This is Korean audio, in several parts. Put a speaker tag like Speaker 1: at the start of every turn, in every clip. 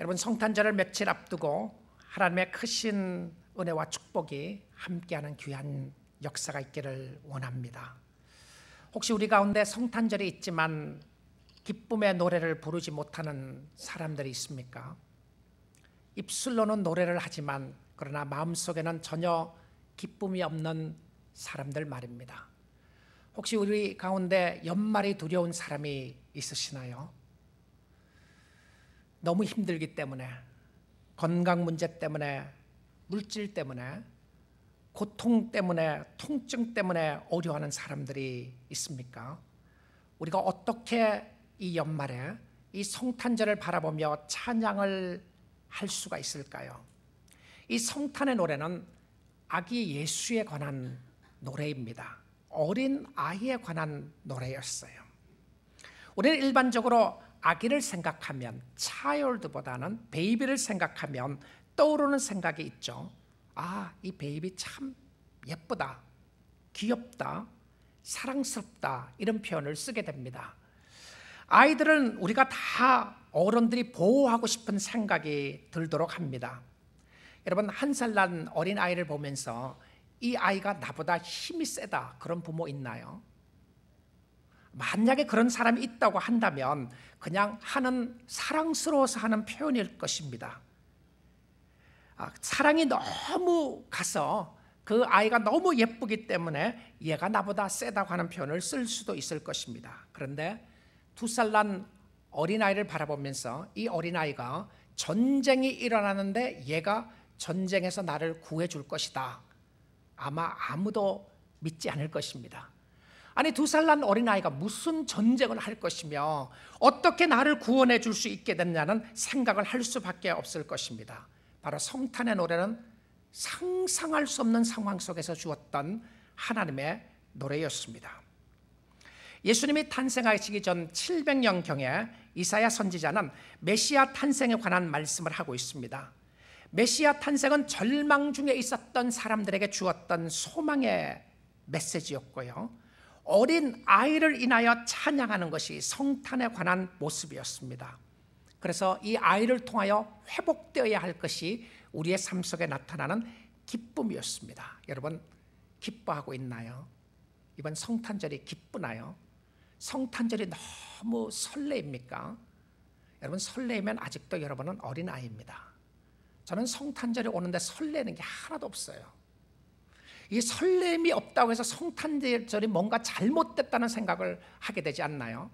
Speaker 1: 여러분, 성탄절을 며칠 앞두고 하나님의 크신 은혜와 축복이 함께하는 귀한 역사가 있기를 원합니다. 혹시 우리 가운데 성탄절이 있지만 기쁨의 노래를 부르지 못하는 사람들이 있습니까? 입술로는 노래를 하지만 그러나 마음속에는 전혀 기쁨이 없는 사람들 말입니다. 혹시 우리 가운데 연말이 두려운 사람이 있으시나요? 너무 힘들기 때문에, 건강 문제 때문에, 물질 때문에, 고통 때문에, 통증 때문에 어려워하는 사람들이 있습니까? 우리가 어떻게 이 연말에 이 성탄절을 바라보며 찬양을 할 수가 있을까요? 이 성탄의 노래는 아기 예수에 관한 노래입니다. 어린 아이에 관한 노래였어요. 우리는 일반적으로 아기를 생각하면, 차일드보다는 베이비를 생각하면 떠오르는 생각이 있죠. 아, 이 베이비 참 예쁘다, 귀엽다, 사랑스럽다, 이런 표현을 쓰게 됩니다. 아이들은 우리가 다 어른들이 보호하고 싶은 생각이 들도록 합니다. 여러분, 1살 난 어린 아이를 보면서 이 아이가 나보다 힘이 세다, 그런 부모 있나요? 만약에 그런 사람이 있다고 한다면 그냥 하는, 사랑스러워서 하는 표현일 것입니다. 사랑이 너무 가서 그 아이가 너무 예쁘기 때문에 얘가 나보다 세다고 하는 표현을 쓸 수도 있을 것입니다. 그런데 2살 난 어린아이를 바라보면서 이 어린아이가 전쟁이 일어나는데 얘가 전쟁에서 나를 구해줄 것이다, 아마 아무도 믿지 않을 것입니다. 아니, 2살 난 어린아이가 무슨 전쟁을 할 것이며 어떻게 나를 구원해 줄 수 있게 됐냐는 생각을 할 수밖에 없을 것입니다. 바로 성탄의 노래는 상상할 수 없는 상황 속에서 주었던 하나님의 노래였습니다. 예수님이 탄생하시기 전 700년경에 이사야 선지자는 메시아 탄생에 관한 말씀을 하고 있습니다. 메시아 탄생은 절망 중에 있었던 사람들에게 주었던 소망의 메시지였고요, 어린 아이를 인하여 찬양하는 것이 성탄에 관한 모습이었습니다. 그래서 이 아이를 통하여 회복되어야 할 것이 우리의 삶 속에 나타나는 기쁨이었습니다. 여러분, 기뻐하고 있나요? 이번 성탄절이 기쁘나요? 성탄절이 너무 설레입니까? 여러분, 설레면 아직도 여러분은 어린아이입니다. 저는 성탄절이 오는데 설레는 게 하나도 없어요. 이 설렘이 없다고 해서 성탄절이 뭔가 잘못됐다는 생각을 하게 되지 않나요?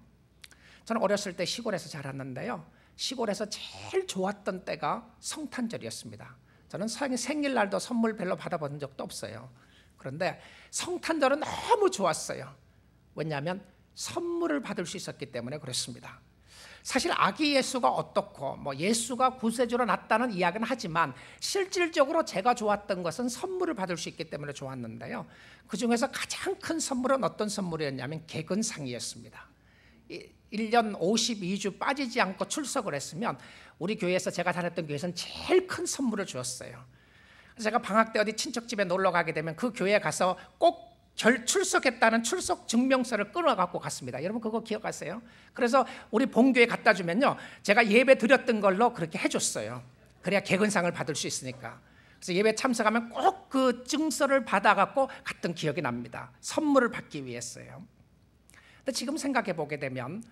Speaker 1: 저는 어렸을 때 시골에서 자랐는데요, 시골에서 제일 좋았던 때가 성탄절이었습니다. 저는 생일날도 선물 별로 받아본 적도 없어요. 그런데 성탄절은 너무 좋았어요. 왜냐하면 선물을 받을 수 있었기 때문에 그렇습니다. 사실 아기 예수가 어떻고 예수가 구세주로 났다는 이야기는 하지만 실질적으로 제가 좋았던 것은 선물을 받을 수 있기 때문에 좋았는데요, 그 중에서 가장 큰 선물은 어떤 선물이었냐면 개근상이었습니다. 1년 52주 빠지지 않고 출석을 했으면 우리 교회에서, 제가 다녔던 교회에서는 제일 큰 선물을 주었어요. 제가 방학 때 어디 친척집에 놀러 가게 되면 그 교회에 가서 꼭 출석했다는 출석 증명서를 끊어갖고 갔습니다. 여러분, 그거 기억하세요? 그래서 우리 본교에 갖다 주면요, 제가 예배 드렸던 걸로 그렇게 해줬어요. 그래야 개근상을 받을 수 있으니까. 그래서 예배 참석하면 꼭 그 증서를 받아갖고 갔던 기억이 납니다. 선물을 받기 위해서요. 근데 지금 생각해 보게 되면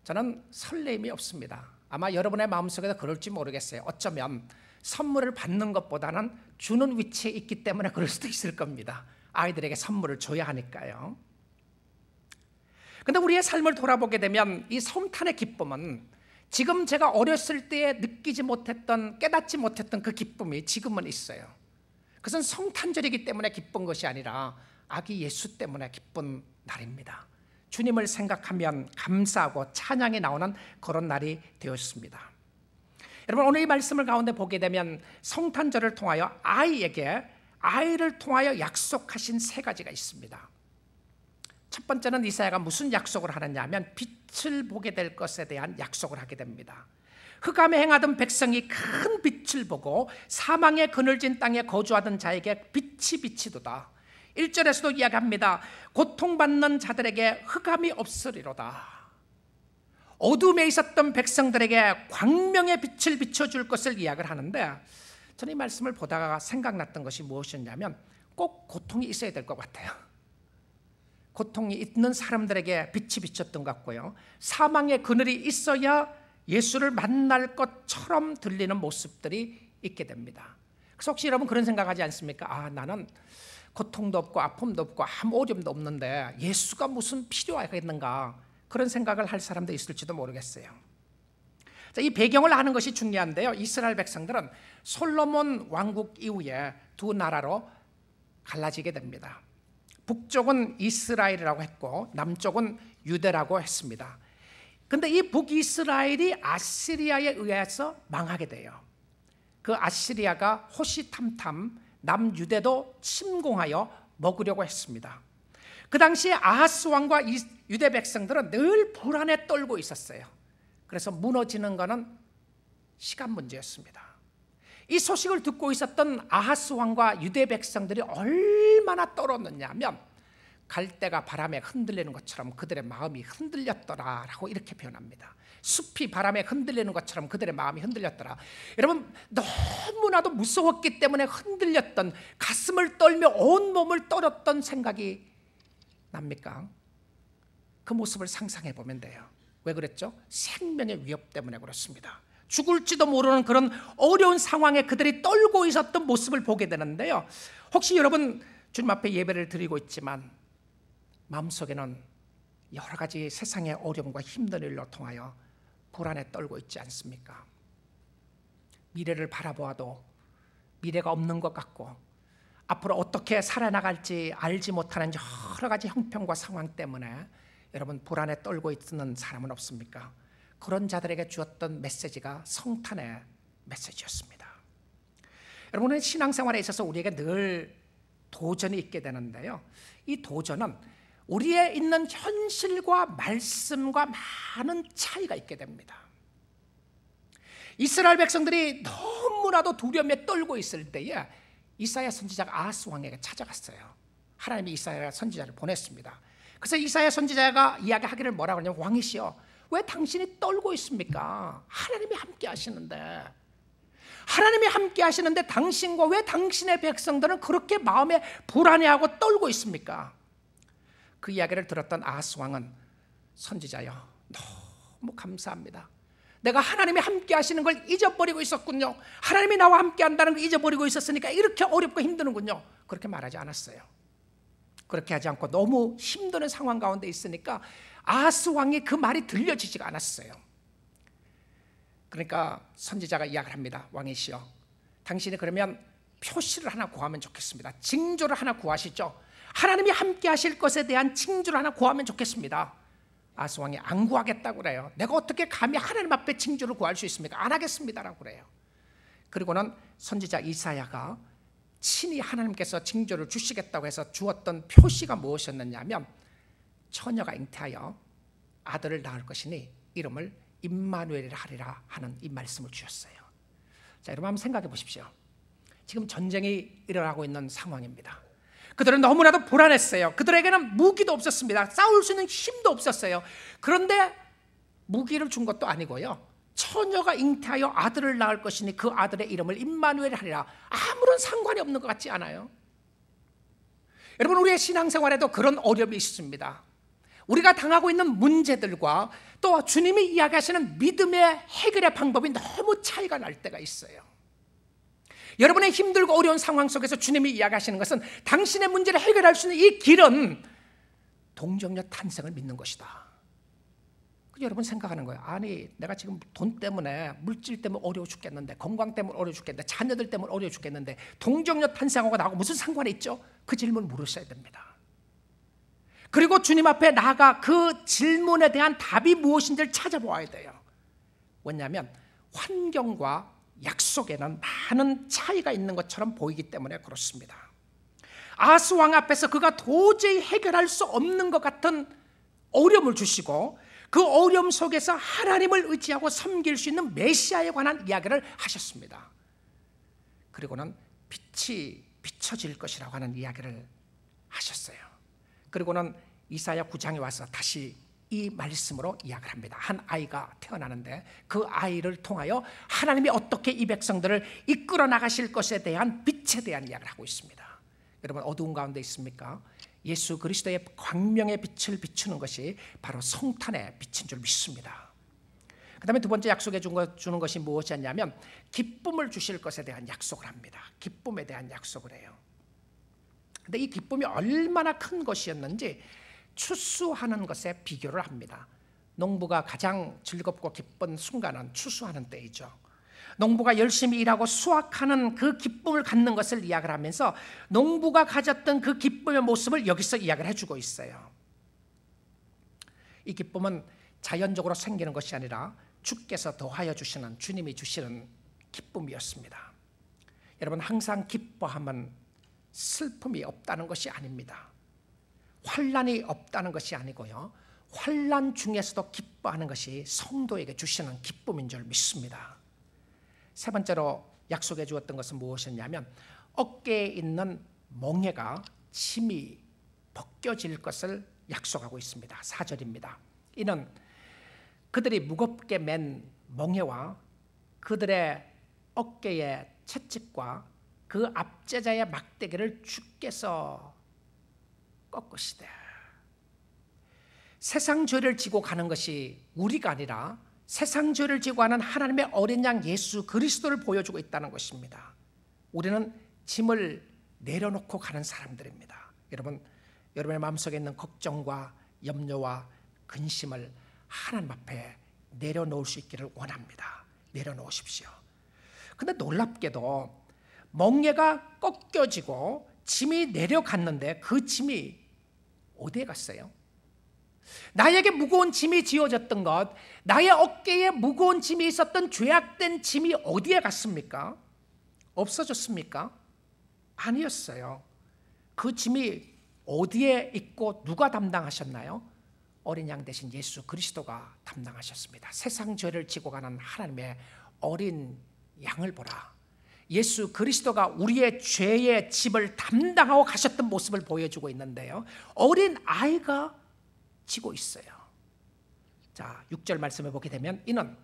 Speaker 1: 저는 설렘이 없습니다. 아마 여러분의 마음속에도 그럴지 모르겠어요. 어쩌면 선물을 받는 것보다는 주는 위치에 있기 때문에 그럴 수도 있을 겁니다. 아이들에게 선물을 줘야 하니까요. 그런데 우리의 삶을 돌아보게 되면 이 성탄의 기쁨은 지금 제가 어렸을 때에 느끼지 못했던, 깨닫지 못했던 그 기쁨이 지금은 있어요. 그것은 성탄절이기 때문에 기쁜 것이 아니라 아기 예수 때문에 기쁜 날입니다. 주님을 생각하면 감사하고 찬양이 나오는 그런 날이 되었습니다. 여러분, 오늘 이 말씀을 가운데 보게 되면 성탄절을 통하여 아이를 통하여 약속하신 3가지가 있습니다. 첫 번째는 이사야가 무슨 약속을 하느냐 하면 빛을 보게 될 것에 대한 약속을 하게 됩니다. 흑암에 행하던 백성이 큰 빛을 보고 사망의 그늘진 땅에 거주하던 자에게 빛이 비치도다. 1절에서도 이야기합니다. 고통받는 자들에게 흑암이 없으리로다. 어둠에 있었던 백성들에게 광명의 빛을 비춰줄 것을 이야기를 하는데, 저는 이 말씀을 보다가 생각났던 것이 무엇이었냐면 꼭 고통이 있어야 될 것 같아요. 고통이 있는 사람들에게 빛이 비쳤던 것 같고요, 사망의 그늘이 있어야 예수를 만날 것처럼 들리는 모습들이 있게 됩니다. 그래서 혹시 여러분 그런 생각하지 않습니까? 나는 고통도 없고 아픔도 없고 아무 어려움도 없는데 예수가 무슨 필요하겠는가, 그런 생각을 할 사람도 있을지도 모르겠어요. 자, 이 배경을 아는 것이 중요한데요, 이스라엘 백성들은 솔로몬 왕국 이후에 두 나라로 갈라지게 됩니다. 북쪽은 이스라엘이라고 했고 남쪽은 유대라고 했습니다. 그런데 이 북이스라엘이 아시리아에 의해서 망하게 돼요. 그 아시리아가 호시탐탐 남유대도 침공하여 먹으려고 했습니다. 그 당시에 아하스 왕과 유대 백성들은 늘 불안에 떨고 있었어요. 그래서 무너지는 것은 시간 문제였습니다. 이 소식을 듣고 있었던 아하스 왕과 유대 백성들이 얼마나 떨었느냐 하면, 갈대가 바람에 흔들리는 것처럼 그들의 마음이 흔들렸더라라고 이렇게 표현합니다. 숲이 바람에 흔들리는 것처럼 그들의 마음이 흔들렸더라. 여러분, 너무나도 무서웠기 때문에 흔들렸던, 가슴을 떨며 온몸을 떨었던 생각이 납니까? 그 모습을 상상해 보면 돼요. 왜 그랬죠? 생명의 위협 때문에 그렇습니다. 죽을지도 모르는 그런 어려운 상황에 그들이 떨고 있었던 모습을 보게 되는데요, 혹시 여러분 주님 앞에 예배를 드리고 있지만 마음속에는 여러 가지 세상의 어려움과 힘든 일로 통하여 불안에 떨고 있지 않습니까? 미래를 바라보아도 미래가 없는 것 같고, 앞으로 어떻게 살아나갈지 알지 못하는 여러 가지 형편과 상황 때문에 여러분 불안에 떨고 있는 사람은 없습니까? 그런 자들에게 주었던 메시지가 성탄의 메시지였습니다. 여러분은 신앙생활에 있어서 우리에게 늘 도전이 있게 되는데요, 이 도전은 우리의 있는 현실과 말씀과 많은 차이가 있게 됩니다. 이스라엘 백성들이 너무나도 두려움에 떨고 있을 때에 이사야 선지자가 아하스 왕에게 찾아갔어요. 하나님이 이사야 선지자를 보냈습니다. 그래서 이사야 선지자가 이야기하기를 뭐라고 하냐면, 왕이시여, 왜 당신이 떨고 있습니까? 하나님이 함께 하시는데, 하나님이 함께 하시는데 당신과 왜 당신의 백성들은 그렇게 마음에 불안해하고 떨고 있습니까? 그 이야기를 들었던 아하스 왕은, 선지자여, 너무 감사합니다. 내가 하나님이 함께 하시는 걸 잊어버리고 있었군요. 하나님이 나와 함께 한다는 걸 잊어버리고 있었으니까 이렇게 어렵고 힘드는군요. 그렇게 말하지 않았어요. 그렇게 하지 않고 너무 힘드는 상황 가운데 있으니까 아하스 왕이 그 말이 들려지지가 않았어요. 그러니까 선지자가 이야기를 합니다. 왕이시여, 당신이 그러면 표시를 하나 구하면 좋겠습니다. 징조를 하나 구하시죠. 하나님이 함께 하실 것에 대한 징조를 하나 구하면 좋겠습니다. 아하스 왕이 안 구하겠다고 그래요. 내가 어떻게 감히 하나님 앞에 징조를 구할 수 있습니까? 안 하겠습니다라고 그래요. 그리고는 선지자 이사야가 친히 하나님께서 징조를 주시겠다고 해서 주었던 표시가 무엇이었느냐면, 처녀가 잉태하여 아들을 낳을 것이니 이름을 임마누엘이라 하리라 하는 이 말씀을 주셨어요. 자, 여러분 한번 생각해 보십시오. 지금 전쟁이 일어나고 있는 상황입니다. 그들은 너무나도 불안했어요. 그들에게는 무기도 없었습니다. 싸울 수 있는 힘도 없었어요. 그런데 무기를 준 것도 아니고요, 처녀가 잉태하여 아들을 낳을 것이니 그 아들의 이름을 임마누엘 하리라. 아무런 상관이 없는 것 같지 않아요? 여러분, 우리의 신앙생활에도 그런 어려움이 있습니다. 우리가 당하고 있는 문제들과 또 주님이 이야기하시는 믿음의 해결의 방법이 너무 차이가 날 때가 있어요. 여러분의 힘들고 어려운 상황 속에서 주님이 이야기하시는 것은, 당신의 문제를 해결할 수 있는 이 길은 동정녀 탄생을 믿는 것이다. 여러분 생각하는 거예요. 아니, 내가 지금 돈 때문에, 물질 때문에 어려워 죽겠는데, 건강 때문에 어려워 죽겠는데, 자녀들 때문에 어려워 죽겠는데 동정녀 탄생하고 나하고 무슨 상관이 있죠? 그 질문을 물으셔야 됩니다. 그리고 주님 앞에 나아가 그 질문에 대한 답이 무엇인지를 찾아보아야 돼요. 왜냐하면 환경과 약속에는 많은 차이가 있는 것처럼 보이기 때문에 그렇습니다. 아하스 왕 앞에서 그가 도저히 해결할 수 없는 것 같은 어려움을 주시고, 그 어려움 속에서 하나님을 의지하고 섬길 수 있는 메시아에 관한 이야기를 하셨습니다. 그리고는 빛이 비춰질 것이라고 하는 이야기를 하셨어요. 그리고는 이사야 9장에 와서 다시 이 말씀으로 이야기를 합니다. 한 아이가 태어나는데 그 아이를 통하여 하나님이 어떻게 이 백성들을 이끌어 나가실 것에 대한 빛에 대한 이야기를 하고 있습니다. 여러분, 어두운 가운데 있습니까? 예수 그리스도의 광명의 빛을 비추는 것이 바로 성탄의 빛인 줄 믿습니다. 그 다음에 두 번째 약속해 주는 것이 무엇이었냐면 기쁨을 주실 것에 대한 약속을 합니다. 기쁨에 대한 약속을 해요. 근데 이 기쁨이 얼마나 큰 것이었는지 추수하는 것에 비교를 합니다. 농부가 가장 즐겁고 기쁜 순간은 추수하는 때이죠. 농부가 열심히 일하고 수확하는 그 기쁨을 갖는 것을 이야기를 하면서 농부가 가졌던 그 기쁨의 모습을 여기서 이야기를 해주고 있어요. 이 기쁨은 자연적으로 생기는 것이 아니라 주께서 더하여 주시는, 주님이 주시는 기쁨이었습니다. 여러분, 항상 기뻐하면 슬픔이 없다는 것이 아닙니다. 환난이 없다는 것이 아니고요, 환난 중에서도 기뻐하는 것이 성도에게 주시는 기쁨인 줄 믿습니다. 세 번째로 약속해 주었던 것은 무엇이었냐면 어깨에 있는 멍에가 침이 벗겨질 것을 약속하고 있습니다. 4절입니다. 이는 그들이 무겁게 맨 멍에와 그들의 어깨의 채찍과 그 압제자의 막대기를 주께서 꺾으시되, 세상 죄를 지고 가는 것이 우리가 아니라 세상 죄를 지고 가는 하나님의 어린 양 예수 그리스도를 보여주고 있다는 것입니다. 우리는 짐을 내려놓고 가는 사람들입니다. 여러분의 마음속에 있는 걱정과 염려와 근심을 하나님 앞에 내려놓을 수 있기를 원합니다. 내려놓으십시오. 근데 놀랍게도 멍에가 꺾여지고 짐이 내려갔는데 그 짐이 어디에 갔어요? 나에게 무거운 짐이 지어졌던 것, 나의 어깨에 무거운 짐이 있었던 죄악된 짐이 어디에 갔습니까? 없어졌습니까? 아니었어요. 그 짐이 어디에 있고 누가 담당하셨나요? 어린 양 대신 예수 그리스도가 담당하셨습니다. 세상 죄를 지고 가는 하나님의 어린 양을 보라. 예수 그리스도가 우리의 죄의 짐을 담당하고 가셨던 모습을 보여주고 있는데요, 어린 아이가 지고 있어요. 자, 6절 말씀을 보게 되면 이는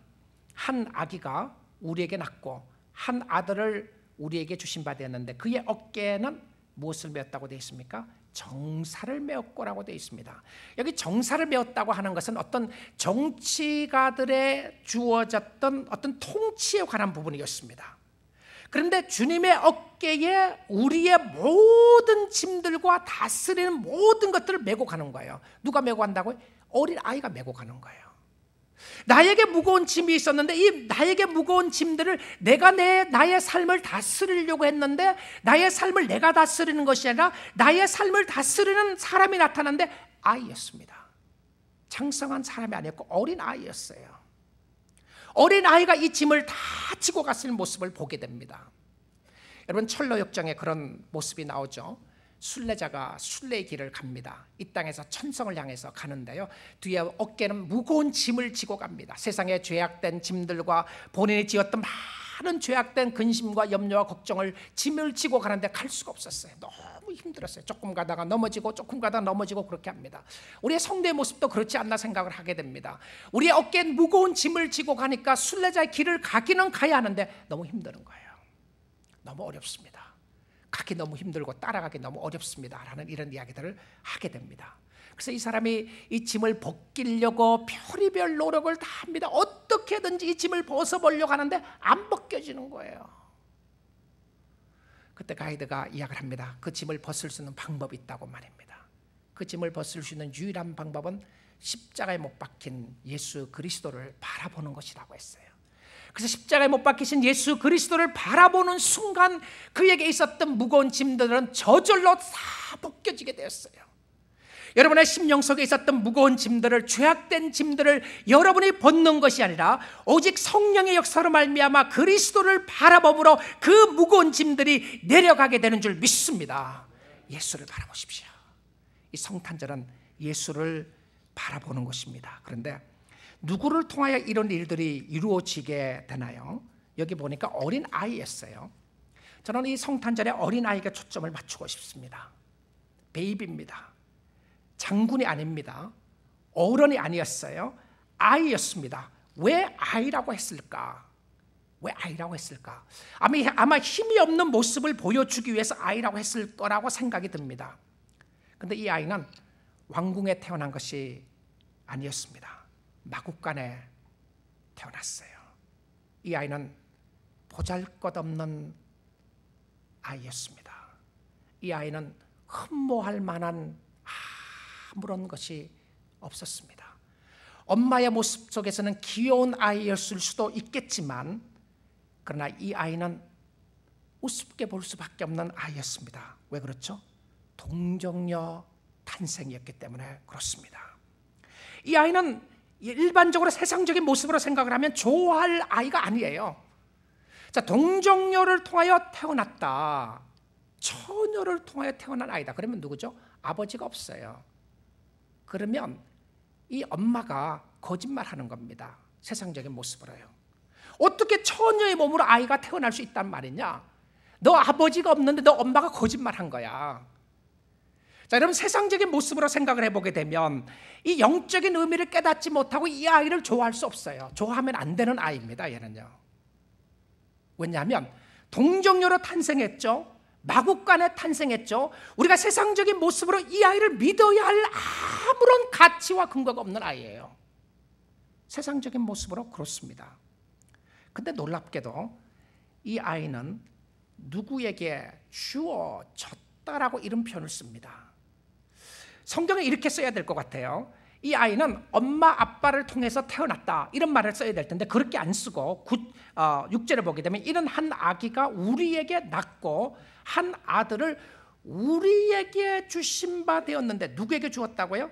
Speaker 1: 한 아기가 우리에게 낳고 한 아들을 우리에게 주신 바 되었는데 그의 어깨에는 무엇을 메었다고 되어 있습니까? 정사를 메었고라고 되어 있습니다. 여기 정사를 메었다고 하는 것은 어떤 정치가들에 주어졌던 어떤 통치에 관한 부분이었습니다. 그런데 주님의 어깨에 우리의 모든 짐들과 다스리는 모든 것들을 메고 가는 거예요. 누가 메고 간다고요? 어린 아이가 메고 가는 거예요. 나에게 무거운 짐이 있었는데 이 나에게 무거운 짐들을 내가 나의 삶을 다스리려고 했는데 나의 삶을 내가 다스리는 것이 아니라 나의 삶을 다스리는 사람이 나타났는데 아이였습니다. 장성한 사람이 아니었고 어린 아이였어요. 어린 아이가 이 짐을 다 지고 갔을 모습을 보게 됩니다. 여러분, 철로 역정에 그런 모습이 나오죠. 순례자가 순례의 길을 갑니다. 이 땅에서 천성을 향해서 가는데요, 뒤에 어깨는 무거운 짐을 지고 갑니다. 세상의 죄악된 짐들과 본인이 지었던 많은 죄악된 근심과 염려와 걱정을 짐을 지고 가는데 갈 수가 없었어요. 너무 힘들었어요. 조금 가다가 넘어지고 조금 가다가 넘어지고 그렇게 합니다. 우리의 성도의 모습도 그렇지 않나 생각을 하게 됩니다. 우리의 어깨에 무거운 짐을 지고 가니까 순례자의 길을 가기는 가야 하는데 너무 힘드는 거예요. 너무 어렵습니다. 가기 너무 힘들고 따라가기 너무 어렵습니다 라는 이런 이야기들을 하게 됩니다. 그래서 이 사람이 이 짐을 벗기려고 별의별 노력을 다 합니다. 어떻게든지 이 짐을 벗어보려고 하는데 안 벗겨지는 거예요. 그때 가이드가 이야기를 합니다. 그 짐을 벗을 수 있는 방법이 있다고 말입니다. 그 짐을 벗을 수 있는 유일한 방법은 십자가에 못 박힌 예수 그리스도를 바라보는 것이라고 했어요. 그래서 십자가에 못 박히신 예수 그리스도를 바라보는 순간 그에게 있었던 무거운 짐들은 저절로 다 벗겨지게 되었어요. 여러분의 심령 속에 있었던 무거운 짐들을, 죄악된 짐들을 여러분이 벗는 것이 아니라 오직 성령의 역사로 말미암아 그리스도를 바라봄으로 그 무거운 짐들이 내려가게 되는 줄 믿습니다. 예수를 바라보십시오. 이 성탄절은 예수를 바라보는 것입니다. 그런데 누구를 통하여 이런 일들이 이루어지게 되나요? 여기 보니까 어린 아이였어요. 저는 이 성탄절에 어린 아이에게 초점을 맞추고 싶습니다. 베이비입니다. 장군이 아닙니다. 어른이 아니었어요. 아이였습니다. 왜 아이라고 했을까? 왜 아이라고 했을까? 아마 힘이 없는 모습을 보여주기 위해서 아이라고 했을 거라고 생각이 듭니다. 그런데 이 아이는 왕궁에 태어난 것이 아니었습니다. 마구간에 태어났어요. 이 아이는 보잘것없는 아이였습니다. 이 아이는 흠모할 만한 아무런 것이 없었습니다. 엄마의 모습 속에서는 귀여운 아이였을 수도 있겠지만, 그러나 이 아이는 우습게 볼 수밖에 없는 아이였습니다. 왜 그렇죠? 동정녀 탄생이었기 때문에 그렇습니다. 이 아이는 일반적으로 세상적인 모습으로 생각을 하면 좋아할 아이가 아니에요. 자, 동정녀를 통하여 태어났다. 처녀를 통하여 태어난 아이다. 그러면 누구죠? 아버지가 없어요. 그러면 이 엄마가 거짓말하는 겁니다. 세상적인 모습으로요. 어떻게 처녀의 몸으로 아이가 태어날 수 있단 말이냐? 너 아버지가 없는데 너 엄마가 거짓말한 거야. 자, 여러분, 세상적인 모습으로 생각을 해보게 되면 이 영적인 의미를 깨닫지 못하고 이 아이를 좋아할 수 없어요. 좋아하면 안 되는 아이입니다. 얘는요. 왜냐하면 동정녀로 탄생했죠. 마구간에 탄생했죠. 우리가 세상적인 모습으로 이 아이를 믿어야 할 아무런 가치와 근거가 없는 아이예요. 세상적인 모습으로 그렇습니다. 근데 놀랍게도 이 아이는 누구에게 주어졌다라고 이런 표현을 씁니다. 성경에 이렇게 써야 될 것 같아요. 이 아이는 엄마 아빠를 통해서 태어났다, 이런 말을 써야 될 텐데 그렇게 안 쓰고 6절을 보게 되면 이는 한 아기가 우리에게 낳고 한 아들을 우리에게 주신 바 되었는데, 누구에게 주었다고요?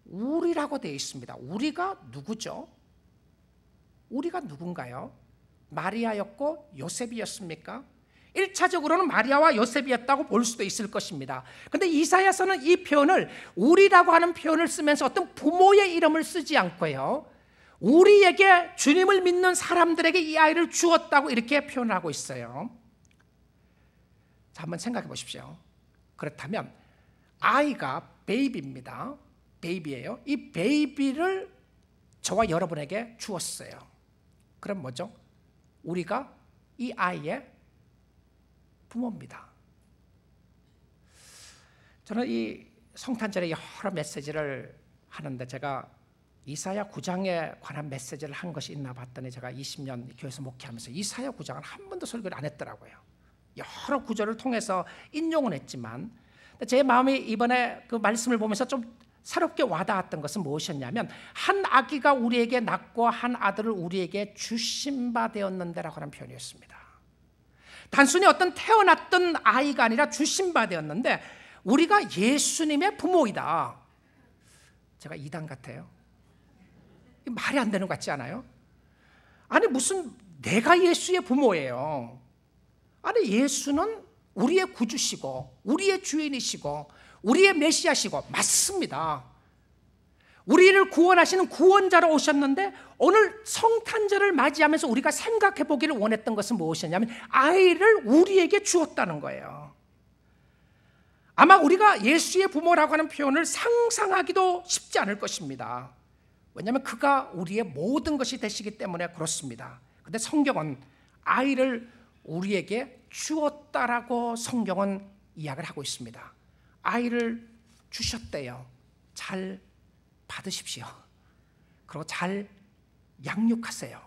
Speaker 1: 우리라고 되어 있습니다. 우리가 누구죠? 우리가 누군가요? 마리아였고 요셉이었습니까? 1차적으로는 마리아와 요셉이었다고 볼 수도 있을 것입니다. 그런데 이사야서는 이 표현을, 우리라고 하는 표현을 쓰면서 어떤 부모의 이름을 쓰지 않고요, 우리에게, 주님을 믿는 사람들에게 이 아이를 주었다고 이렇게 표현하고 있어요. 자, 한번 생각해 보십시오. 그렇다면 아이가 베이비입니다. 베이비예요. 이 베이비를 저와 여러분에게 주었어요. 그럼 뭐죠? 우리가 이 아이의 부모입니다. 저는 이 성탄절에 여러 메시지를 하는데 제가 이사야 9장에 관한 메시지를 한 것이 있나 봤더니 제가 20년 교회에서 목회하면서 이사야 9장은 한 번도 설교를 안 했더라고요. 여러 구절을 통해서 인용은 했지만 제 마음이 이번에 그 말씀을 보면서 좀 새롭게 와닿았던 것은 무엇이었냐면, 한 아기가 우리에게 낳고 한 아들을 우리에게 주신 바 되었는데라고 하는 표현이었습니다. 단순히 어떤 태어났던 아이가 아니라 주신 바 되었는데 우리가 예수님의 부모이다. 제가 이단 같아요. 말이 안 되는 것 같지 않아요? 아니, 무슨 내가 예수의 부모예요. 아니, 예수는 우리의 구주시고 우리의 주인이시고 우리의 메시아시고, 맞습니다. 우리를 구원하시는 구원자로 오셨는데 오늘 성탄절을 맞이하면서 우리가 생각해 보기를 원했던 것은 무엇이냐면 아이를 우리에게 주었다는 거예요. 아마 우리가 예수의 부모라고 하는 표현을 상상하기도 쉽지 않을 것입니다. 왜냐하면 그가 우리의 모든 것이 되시기 때문에 그렇습니다. 그런데 성경은 아이를 우리에게 주었다라고 성경은 이야기를 하고 있습니다. 아이를 주셨대요. 잘 받으십시오. 그리고 잘 양육하세요.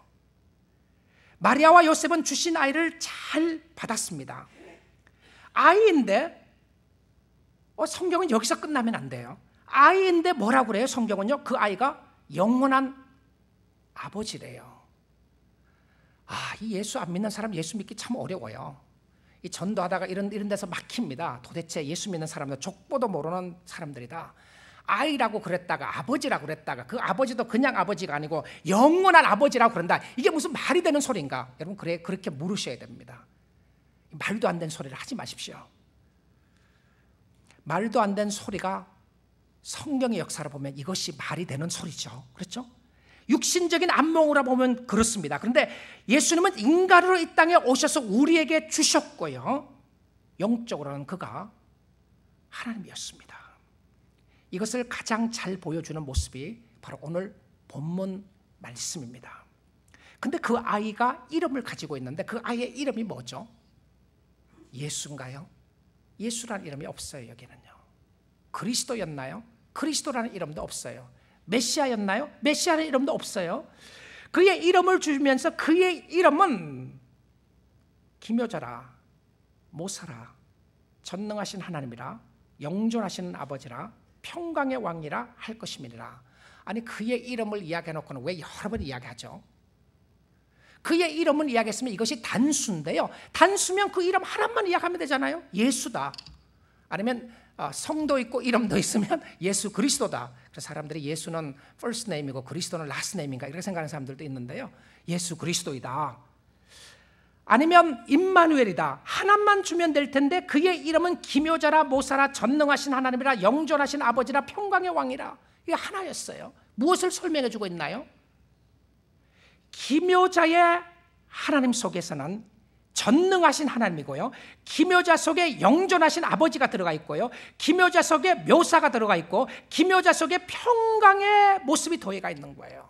Speaker 1: 마리아와 요셉은 주신 아이를 잘 받았습니다. 아이인데 성경은 여기서 끝나면 안 돼요. 아이인데 뭐라고 그래요? 성경은요, 그 아이가 영원한 아버지래요. 이 예수 안 믿는 사람 예수 믿기 참 어려워요. 이 전도하다가 이런 데서 막힙니다. 도대체 예수 믿는 사람들 족보도 모르는 사람들이다. 아이라고 그랬다가 아버지라고 그랬다가 그 아버지도 그냥 아버지가 아니고 영원한 아버지라고 그런다. 이게 무슨 말이 되는 소리인가? 여러분, 그렇게 물으셔야 됩니다. 말도 안 되는 소리를 하지 마십시오. 말도 안 되는 소리가 성경의 역사를 보면 이것이 말이 되는 소리죠. 그렇죠? 육신적인 안목으로 보면 그렇습니다. 그런데 예수님은 인간으로 이 땅에 오셔서 우리에게 주셨고요, 영적으로는 그가 하나님이었습니다. 이것을 가장 잘 보여주는 모습이 바로 오늘 본문 말씀입니다. 근데 그 아이가 이름을 가지고 있는데 그 아이의 이름이 뭐죠? 예수인가요? 예수라는 이름이 없어요. 여기는요. 그리스도였나요? 그리스도라는 이름도 없어요. 메시아였나요? 메시아라는 이름도 없어요. 그의 이름을 주면서 그의 이름은 기묘자라, 모사라, 전능하신 하나님이라, 영존하시는 아버지라, 평강의 왕이라 할 것임이니라. 아니, 그의 이름을 이야기해놓고는 왜 여러 번 이야기하죠? 그의 이름을 이야기했으면 이것이 단수인데요, 단수면 그 이름 하나만 이야기하면 되잖아요. 예수다, 아니면 성도 있고 이름도 있으면 예수 그리스도다. 그래서 사람들이 예수는 first name이고 그리스도는 last name인가 이렇게 생각하는 사람들도 있는데요, 예수 그리스도이다. 아니면 임마누엘이다. 하나만 주면 될 텐데 그의 이름은 기묘자라, 모사라, 전능하신 하나님이라, 영존하신 아버지라, 평강의 왕이라. 이게 하나였어요. 무엇을 설명해 주고 있나요? 기묘자의 하나님 속에서는 전능하신 하나님이고요, 기묘자 속에 영존하신 아버지가 들어가 있고요, 기묘자 속에 묘사가 들어가 있고, 기묘자 속에 평강의 모습이 더해가 있는 거예요.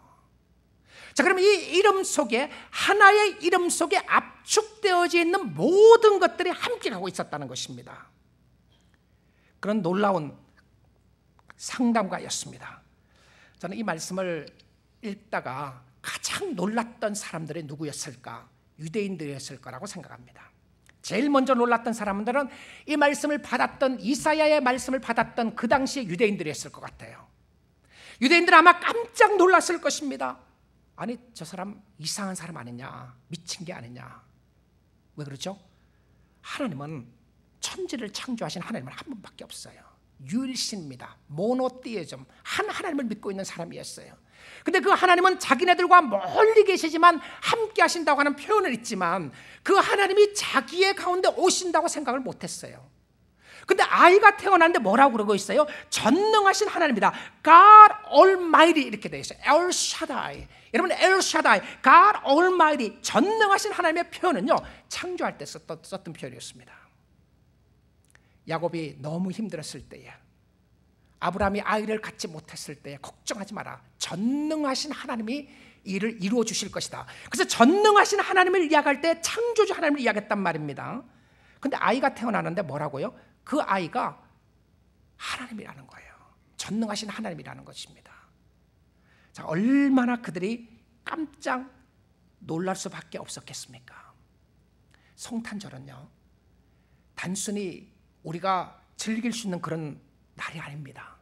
Speaker 1: 자, 그럼 이 이름 속에, 하나의 이름 속에 압축되어져 있는 모든 것들이 함께 가고 있었다는 것입니다. 그런 놀라운 상담가였습니다. 저는 이 말씀을 읽다가 가장 놀랐던 사람들이 누구였을까? 유대인들이었을 거라고 생각합니다. 제일 먼저 놀랐던 사람들은 이 말씀을 받았던, 이사야의 말씀을 받았던 그 당시의 유대인들이었을 것 같아요. 유대인들은 아마 깜짝 놀랐을 것입니다. 아니, 저 사람 이상한 사람 아니냐, 미친 게 아니냐. 왜 그러죠? 하나님은 천지를 창조하신 하나님은 한 분밖에 없어요. 유일신입니다. 모노티이즘, 한 하나님을 믿고 있는 사람이었어요. 근데 그 하나님은 자기네들과 멀리 계시지만 함께 하신다고 하는 표현을 있지만 그 하나님이 자기의 가운데 오신다고 생각을 못했어요. 근데 아이가 태어났는데 뭐라고 그러고 있어요? 전능하신 하나님이다. God Almighty 이렇게 되어 있어요. El Shaddai. 여러분, El Shaddai, God Almighty, 전능하신 하나님의 표현은요, 창조할 때 썼던 표현이었습니다. 야곱이 너무 힘들었을 때에, 아브라함이 아이를 갖지 못했을 때에 걱정하지 마라. 전능하신 하나님이 이를 이루어 주실 것이다. 그래서 전능하신 하나님을 이야기할 때 창조주 하나님을 이야기했단 말입니다. 근데 아이가 태어나는데 뭐라고요? 그 아이가 하나님이라는 거예요. 전능하신 하나님이라는 것입니다. 자, 얼마나 그들이 깜짝 놀랄 수밖에 없었겠습니까? 성탄절은요, 단순히 우리가 즐길 수 있는 그런 날이 아닙니다.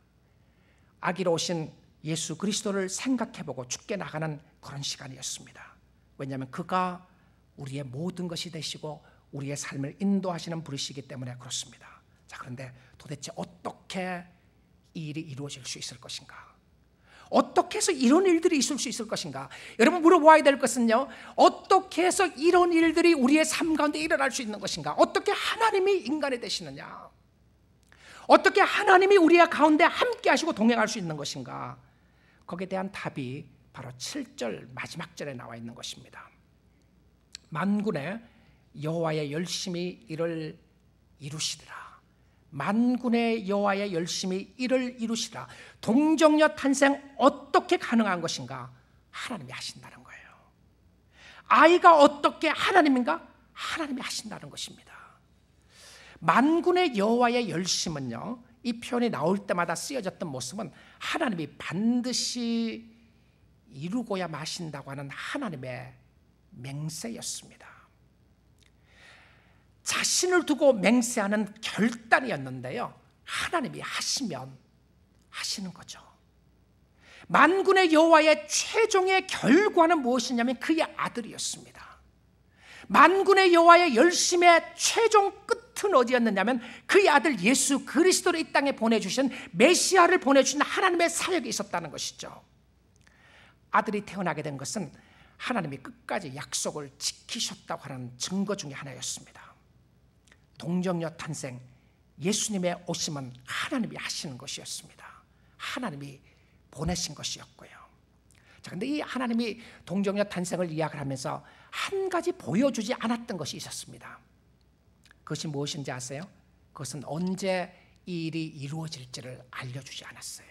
Speaker 1: 아기로 오신 예수 그리스도를 생각해보고 죽게 나가는 그런 시간이었습니다. 왜냐하면 그가 우리의 모든 것이 되시고 우리의 삶을 인도하시는 분이시기 때문에 그렇습니다. 자, 그런데 도대체 어떻게 이 일이 이루어질 수 있을 것인가? 어떻게 해서 이런 일들이 있을 수 있을 것인가? 여러분, 물어보아야 될 것은요, 어떻게 해서 이런 일들이 우리의 삶 가운데 일어날 수 있는 것인가? 어떻게 하나님이 인간이 되시느냐? 어떻게 하나님이 우리의 가운데 함께 하시고 동행할 수 있는 것인가? 거기에 대한 답이 바로 7절 마지막 절에 나와 있는 것입니다. 만군의 여호와의 열심히 이를 이루시리라. 만군의 여호와의 열심히 이를 이루시라. 동정녀 탄생 어떻게 가능한 것인가? 하나님이 하신다는 거예요. 아이가 어떻게 하나님인가? 하나님이 하신다는 것입니다. 만군의 여호와의 열심은요, 이 표현이 나올 때마다 쓰여졌던 모습은 하나님이 반드시 이루고야 마신다고 하는 하나님의 맹세였습니다. 자신을 두고 맹세하는 결단이었는데요, 하나님이 하시면 하시는 거죠. 만군의 여호와의 최종의 결과는 무엇이냐면 그의 아들이었습니다. 만군의 여호와의 열심의 최종 끝은 어디였느냐면 그의 아들 예수 그리스도를 이 땅에 보내주신, 메시아를 보내주신 하나님의 사역이 있었다는 것이죠. 아들이 태어나게 된 것은 하나님이 끝까지 약속을 지키셨다고 하는 증거 중에 하나였습니다. 동정녀 탄생, 예수님의 오심은 하나님이 하시는 것이었습니다. 하나님이 보내신 것이었고요. 자, 근데 이 하나님이 동정녀 탄생을 이야기를 하면서 한 가지 보여주지 않았던 것이 있었습니다. 그것이 무엇인지 아세요? 그것은 언제 이 일이 이루어질지를 알려주지 않았어요.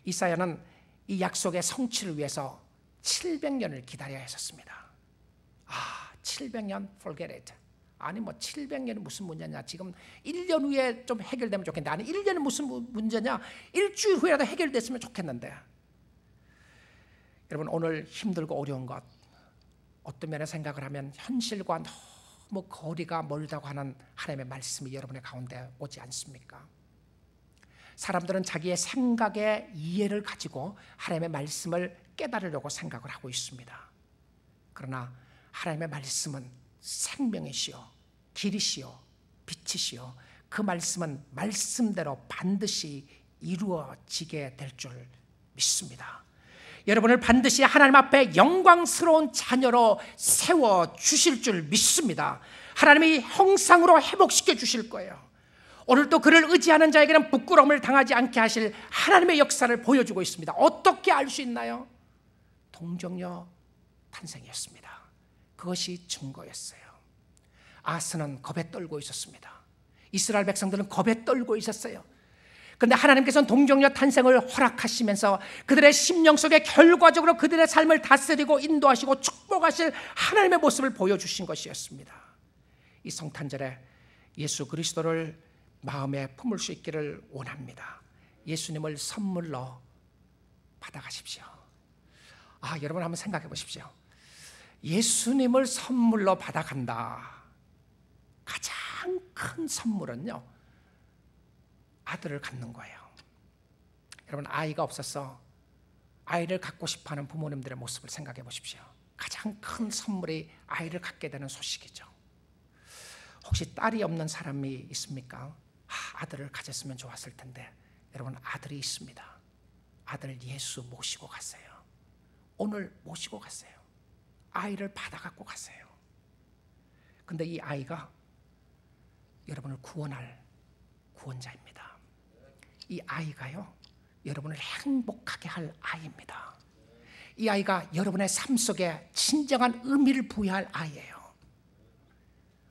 Speaker 1: 이사야는 이 약속의 성취를 위해서 700년을 기다려야 했었습니다. 700년 forget it. 아니 700년이 무슨 문제냐. 지금 1년 후에 좀 해결되면 좋겠는데, 아니 1년이 무슨 문제냐. 일주일 후에라도 해결됐으면 좋겠는데. 여러분, 오늘 힘들고 어려운 것, 어떤 면에 생각을 하면 현실과 너무 거리가 멀다고 하는 하나님의 말씀이 여러분의 가운데 오지 않습니까? 사람들은 자기의 생각의 이해를 가지고 하나님의 말씀을 깨달으려고 생각을 하고 있습니다. 그러나 하나님의 말씀은 생명이시요 길이시요 빛이시요, 그 말씀은 말씀대로 반드시 이루어지게 될 줄 믿습니다. 여러분을 반드시 하나님 앞에 영광스러운 자녀로 세워주실 줄 믿습니다. 하나님이 형상으로 회복시켜 주실 거예요. 오늘도 그를 의지하는 자에게는 부끄러움을 당하지 않게 하실 하나님의 역사를 보여주고 있습니다. 어떻게 알 수 있나요? 동정녀 탄생이었습니다. 그것이 증거였어요. 아스는 겁에 떨고 있었습니다. 이스라엘 백성들은 겁에 떨고 있었어요. 그런데 하나님께서는 동정녀 탄생을 허락하시면서 그들의 심령 속에 결과적으로 그들의 삶을 다스리고 인도하시고 축복하실 하나님의 모습을 보여주신 것이었습니다. 이 성탄절에 예수 그리스도를 마음에 품을 수 있기를 원합니다. 예수님을 선물로 받아가십시오. 여러분 한번 생각해 보십시오. 예수님을 선물로 받아간다. 가장 큰 선물은요, 아들을 갖는 거예요. 여러분, 아이가 없어서 아이를 갖고 싶어하는 부모님들의 모습을 생각해 보십시오. 가장 큰 선물이 아이를 갖게 되는 소식이죠. 혹시 딸이 없는 사람이 있습니까? 아들을 가졌으면 좋았을 텐데. 여러분, 아들이 있습니다. 아들 예수 모시고 갔어요. 오늘 모시고 갔어요. 아이를 받아갖고 갔어요. 근데 이 아이가 여러분을 구원할 구원자입니다. 이 아이가요, 여러분을 행복하게 할 아이입니다. 이 아이가 여러분의 삶 속에 진정한 의미를 부여할 아이예요.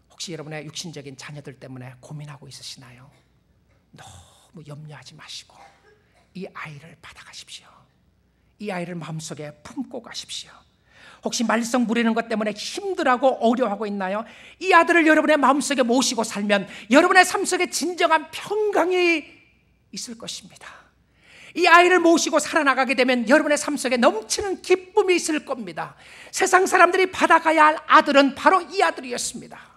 Speaker 1: 혹시 여러분의 육신적인 자녀들 때문에 고민하고 있으시나요? 너무 염려하지 마시고 이 아이를 받아가십시오. 이 아이를 마음속에 품고 가십시오. 혹시 말썽 부리는 것 때문에 힘들어하고 어려워하고 있나요? 이 아들을 여러분의 마음속에 모시고 살면 여러분의 삶 속에 진정한 평강이 있을 것입니다. 이 아이를 모시고 살아나가게 되면 여러분의 삶 속에 넘치는 기쁨이 있을 겁니다. 세상 사람들이 받아가야 할 아들은 바로 이 아들이었습니다.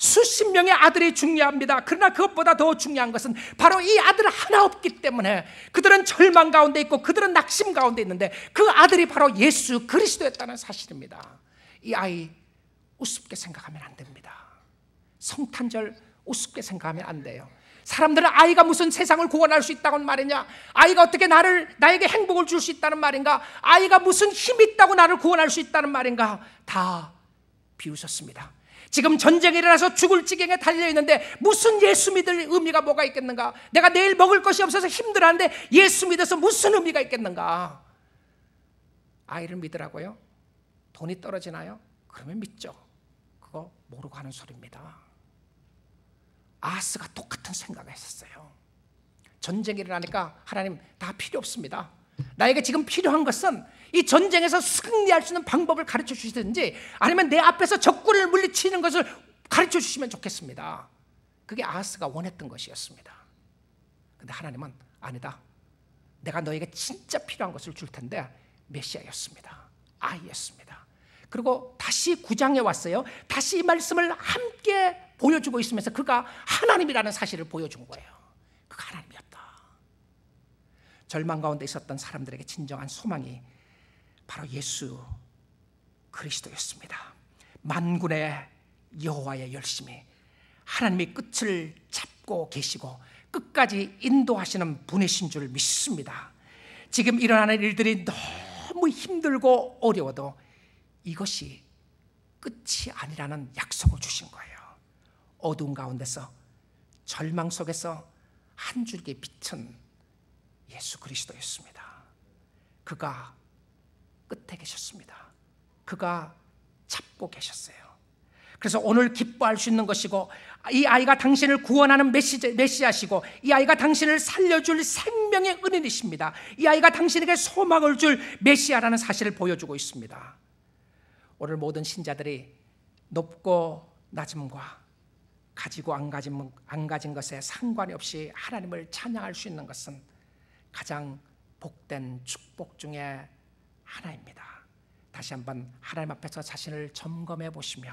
Speaker 1: 수십 명의 아들이 중요합니다. 그러나 그것보다 더 중요한 것은 바로 이 아들 하나 없기 때문에 그들은 절망 가운데 있고 그들은 낙심 가운데 있는데, 그 아들이 바로 예수 그리스도였다는 사실입니다. 이 아이 우습게 생각하면 안 됩니다. 성탄절 우습게 생각하면 안 돼요. 사람들은 아이가 무슨 세상을 구원할 수 있다고 말이냐, 아이가 어떻게 나에게 행복을 줄 수 있다는 말인가, 아이가 무슨 힘이 있다고 나를 구원할 수 있다는 말인가, 다 비웃었습니다. 지금 전쟁이 일어나서 죽을 지경에 달려있는데 무슨 예수 믿을 의미가 뭐가 있겠는가? 내가 내일 먹을 것이 없어서 힘들어하는데 예수 믿어서 무슨 의미가 있겠는가? 아이를 믿으라고요? 돈이 떨어지나요? 그러면 믿죠. 그거 모르고 하는 소리입니다. 아하스가 똑같은 생각을 했었어요. 전쟁이 일어나니까 하나님 다 필요 없습니다. 나에게 지금 필요한 것은 이 전쟁에서 승리할 수 있는 방법을 가르쳐 주시든지 아니면 내 앞에서 적군을 물리치는 것을 가르쳐 주시면 좋겠습니다. 그게 아하스가 원했던 것이었습니다. 그런데 하나님은 아니다. 내가 너에게 진짜 필요한 것을 줄 텐데 메시아였습니다. 아이였습니다. 그리고 다시 9장에 왔어요. 다시 이 말씀을 함께 보여주고 있으면서 그가 하나님이라는 사실을 보여준 거예요. 그가 하나님이었다. 절망 가운데 있었던 사람들에게 진정한 소망이 바로 예수 그리스도였습니다. 만군의 여호와의 열심히 하나님이 끝을 잡고 계시고 끝까지 인도하시는 분이신 줄 믿습니다. 지금 일어나는 일들이 너무 힘들고 어려워도 이것이 끝이 아니라는 약속을 주신 거예요. 어두운 가운데서 절망 속에서 한 줄기 빛은 예수 그리스도였습니다. 그가 끝에 계셨습니다. 그가 잡고 계셨어요. 그래서 오늘 기뻐할 수 있는 것이고, 이 아이가 당신을 구원하는 메시아시고, 이 아이가 당신을 살려줄 생명의 은인이십니다. 이 아이가 당신에게 소망을 줄 메시아라는 사실을 보여주고 있습니다. 오늘 모든 신자들이 높고 낮음과 가지고 안 가진 것에 상관이 없이 하나님을 찬양할 수 있는 것은 가장 복된 축복 중에 하나입니다. 다시 한번 하나님 앞에서 자신을 점검해 보시며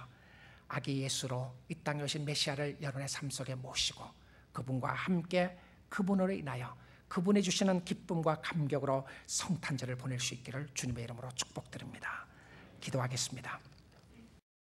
Speaker 1: 아기 예수로 이 땅에 오신 메시아를 여러분의 삶 속에 모시고 그분과 함께 그분으로 인하여 그분이 주시는 기쁨과 감격으로 성탄절을 보낼 수 있기를 주님의 이름으로 축복드립니다. 기도하겠습니다.